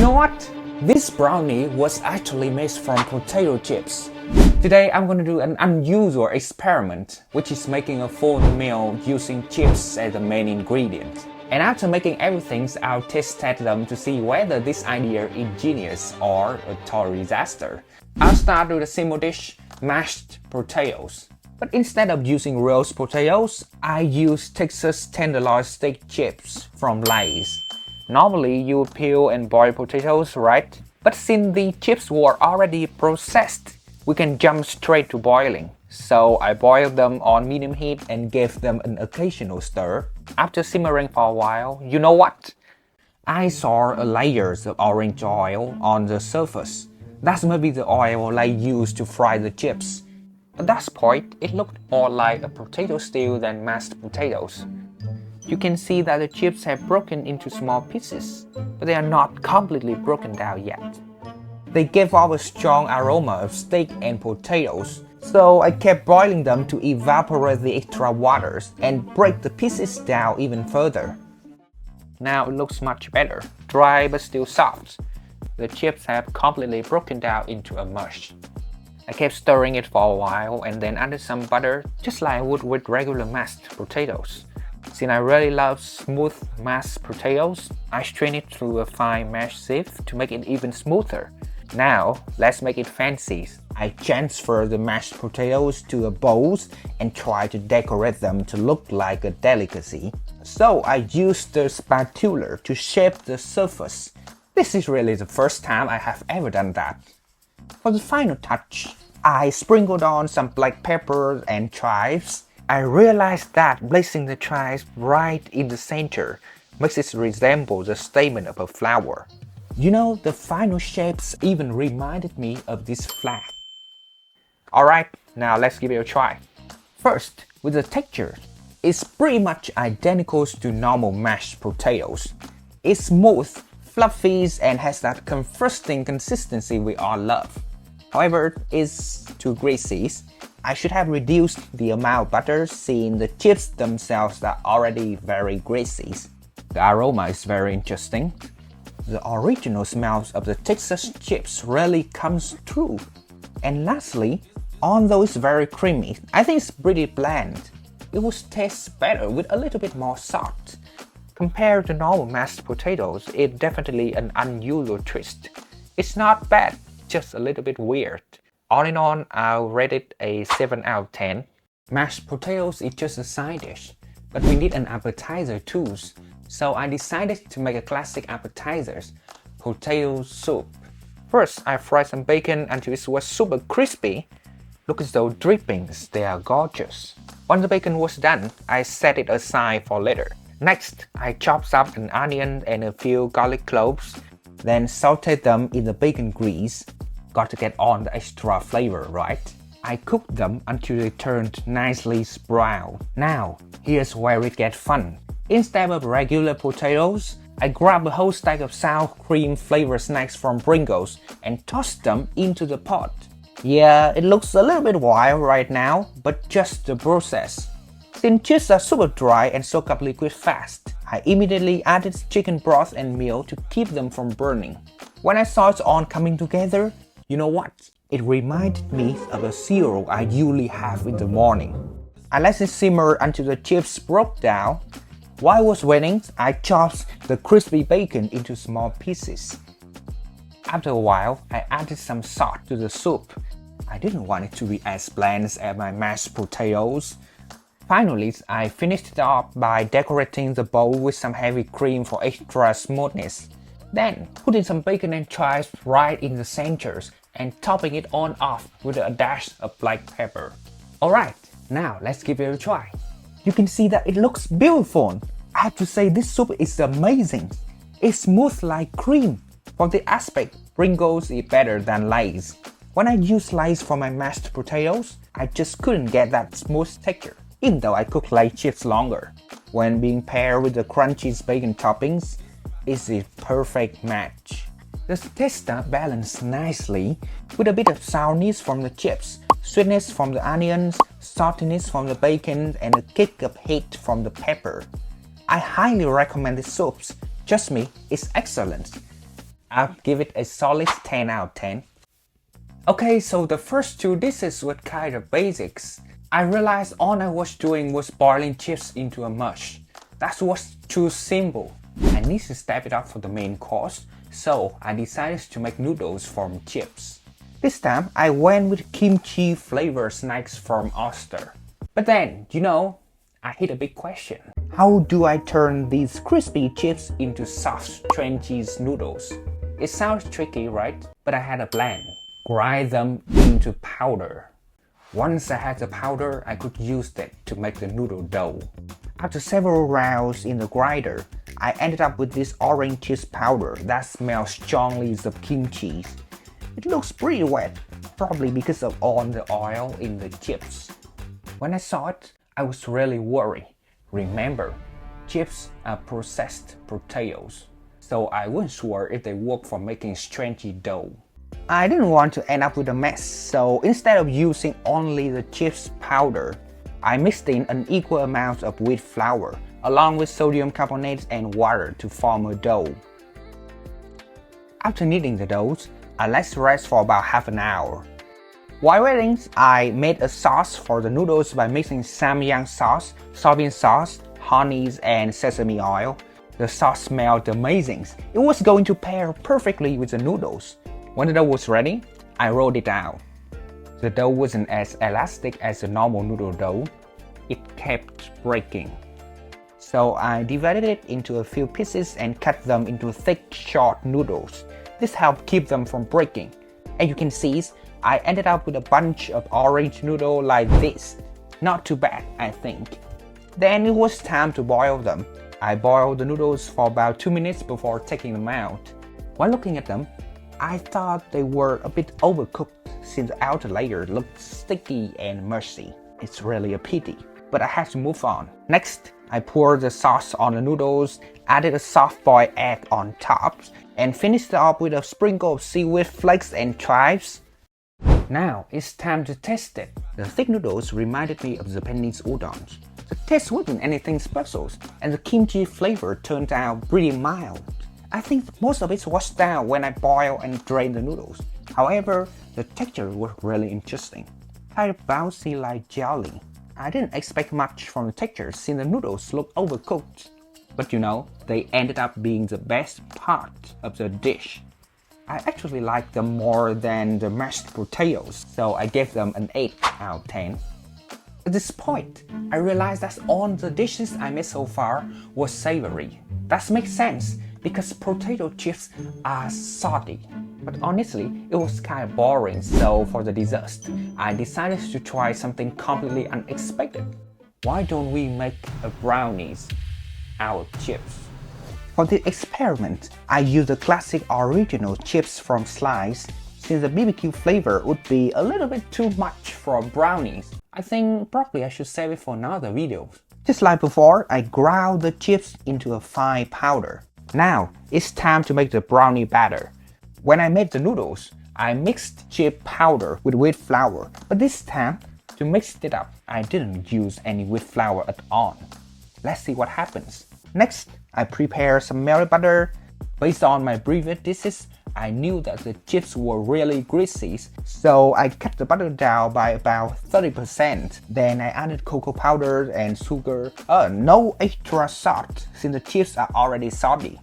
know what? This brownie was actually made from potato chips. Today I'm going to do an unusual experiment, which is making a full meal using chips as the main ingredient. And after making everything, I'll test them to see whether this idea is genius or a total disaster. I'll start with a simple dish, mashed potatoes. But instead of using roast potatoes, I use Texas tenderloin steak chips from Lay's. Normally you peel and boil potatoes, right? But since the chips were already processed, we can jump straight to boiling. So I boiled them on medium heat and gave them an occasional stir. After simmering for a while, you know what? I saw layers of orange oil on the surface. That must be the oil I used to fry the chips. At that point, it looked more like a potato stew than mashed potatoes. You can see that the chips have broken into small pieces, but they are not completely broken down yet. They gave off a strong aroma of steak and potatoes, so I kept boiling them to evaporate the extra waters and break the pieces down even further. Now it looks much better, dry but still soft. The chips have completely broken down into a mush. I kept stirring it for a while and then added some butter, just like I would with regular mashed potatoes. Since I really love smooth mashed potatoes, I strain it through a fine mesh sieve to make it even smoother. Now, let's make it fancy. I transfer the mashed potatoes to a bowl and try to decorate them to look like a delicacy. So I used the spatula to shape the surface. This is really the first time I have ever done that. For the final touch, I sprinkled on some black pepper and chives. I realized that placing the chives right in the center makes it resemble the stamen of a flower. You know, the final shapes even reminded me of this flag. Alright, now let's give it a try. First, with the texture, it's pretty much identical to normal mashed potatoes. It's smooth, fluffy, and has that comforting consistency we all love. However, it's too greasy. I should have reduced the amount of butter since the chips themselves are already very greasy. The aroma is very interesting. The original smells of the Texas chips really comes through. And lastly, although it's very creamy, I think it's pretty bland. It would taste better with a little bit more salt. Compared to normal mashed potatoes, it's definitely an unusual twist. It's not bad, just a little bit weird. All in all, I'll rate it a 7 out of 10. Mashed potatoes is just a side dish, but we need an appetizer too. So I decided to make a classic appetizer, potato soup. First, I fried some bacon until it was super crispy. Look at those drippings, they are gorgeous. Once the bacon was done, I set it aside for later. Next, I chopped up an onion and a few garlic cloves, then sauteed them in the bacon grease. Got to get on the extra flavor, right? I cooked them until they turned nicely brown. Now, here's where it gets fun. Instead of regular potatoes, I grabbed a whole stack of sour cream flavored snacks from Pringles and tossed them into the pot. Yeah, it looks a little bit wild right now, but just the process. Since chips are super dry and soak up liquid fast, I immediately added chicken broth and milk to keep them from burning. When I saw it all coming together, you know what? It reminded me of a cereal I usually have in the morning. I let it simmer until the chips broke down. While I was waiting, I chopped the crispy bacon into small pieces. After a while, I added some salt to the soup. I didn't want it to be as bland as my mashed potatoes. Finally, I finished it off by decorating the bowl with some heavy cream for extra smoothness. Then, putting some bacon and chives right in the centers and topping it on off with a dash of black pepper. Alright, now let's give it a try. You can see that it looks beautiful. I have to say this soup is amazing. It's smooth like cream. For the aspect, Pringles is better than Lay's. When I use Lay's for my mashed potatoes, I just couldn't get that smooth texture, even though I cook Lay's chips longer. When being paired with the crunchy bacon toppings, it's a perfect match. The taste balanced nicely with a bit of sourness from the chips, sweetness from the onions, saltiness from the bacon, and a kick of heat from the pepper. I highly recommend this soup. Trust me, it's excellent. I'll give it a solid 10 out of 10. Okay, so the first two dishes were kind of basics. I realized all I was doing was boiling chips into a mush. That was too simple. I need to step it up for the main course, so I decided to make noodles from chips. This time, I went with kimchi flavored snacks from Oyster. But then, I hit a big question. How do I turn these crispy chips into soft, crunchy noodles? It sounds tricky, right? But I had a plan. Grind them into powder. Once I had the powder, I could use that to make the noodle dough. After several rounds in the grinder, I ended up with this orange cheese powder that smells strongly of kimchi. It looks pretty wet, probably because of all the oil in the chips. When I saw it, I was really worried. Remember, chips are processed potatoes, so I wasn't sure if they work for making stretchy dough. I didn't want to end up with a mess, so instead of using only the chips powder, I mixed in an equal amount of wheat flour along with sodium carbonate and water to form a dough. After kneading the dough, I let it rest for about half an hour. While waiting, I made a sauce for the noodles by mixing samyang sauce, soybean sauce, honeys, and sesame oil. The sauce smelled amazing. It was going to pair perfectly with the noodles. When the dough was ready, I rolled it out. The dough wasn't as elastic as the normal noodle dough. It kept breaking. So I divided it into a few pieces and cut them into thick, short noodles. This helped keep them from breaking. As you can see, I ended up with a bunch of orange noodles like this. Not too bad, I think. Then it was time to boil them. I boiled the noodles for about 2 minutes before taking them out. While looking at them, I thought they were a bit overcooked since the outer layer looked sticky and mushy. It's really a pity, but I had to move on. Next, I poured the sauce on the noodles, added a soft-boiled egg on top, and finished it up with a sprinkle of seaweed flakes and chives. Now it's time to taste it. The thick noodles reminded me of Japanese udon. The taste wasn't anything special, and the kimchi flavor turned out pretty mild. I think most of it washed down when I boiled and drained the noodles. However, the texture was really interesting, kind of bouncy like jelly. I didn't expect much from the texture since the noodles looked overcooked. But they ended up being the best part of the dish. I actually like them more than the mashed potatoes, so I gave them an 8 out of 10. At this point, I realized that all the dishes I made so far were savory. That makes sense because potato chips are salty. But honestly, it was kind of boring, so for the dessert, I decided to try something completely unexpected. Why don't we make a brownies out of chips? For the experiment, I used the classic original chips from Slice, since the BBQ flavor would be a little bit too much for brownies. I think probably I should save it for another video. Just like before, I ground the chips into a fine powder. Now, it's time to make the brownie batter. When I made the noodles, I mixed chip powder with wheat flour, but this time, to mix it up, I didn't use any wheat flour at all. Let's see what happens. Next, I prepared some melted butter. Based on my previous dishes, I knew that the chips were really greasy, so I cut the butter down by about 30%. Then I added cocoa powder and sugar. No extra salt, since the chips are already salty.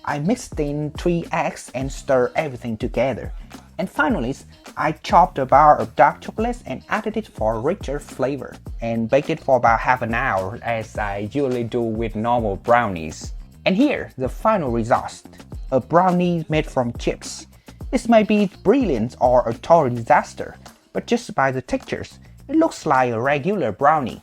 I mixed in 3 eggs and stirred everything together. And finally, I chopped a bar of dark chocolate and added it for a richer flavor, and baked it for about half an hour as I usually do with normal brownies. And here, the final result, a brownie made from chips. This might be brilliant or a total disaster, but just by the textures, it looks like a regular brownie.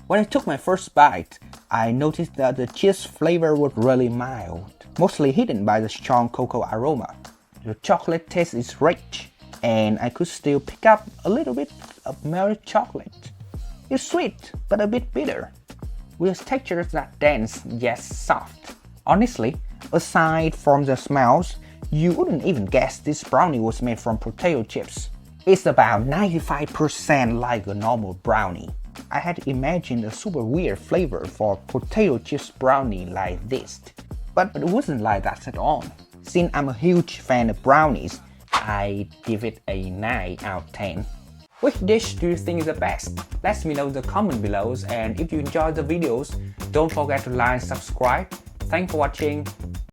When I took my first bite, I noticed that the cheese flavor was really mild, mostly hidden by the strong cocoa aroma. The chocolate taste is rich, and I could still pick up a little bit of melted chocolate. It's sweet, but a bit bitter, with textures that dense yet soft. Honestly, aside from the smells, you wouldn't even guess this brownie was made from potato chips. It's about 95% like a normal brownie. I had imagined a super weird flavor for potato chips brownie like this, but it wasn't like that at all. Since I'm a huge fan of brownies, I give it a 9 out of 10. Which dish do you think is the best? Let me know in the comment below, and if you enjoyed the videos, don't forget to like and subscribe. Thanks for watching.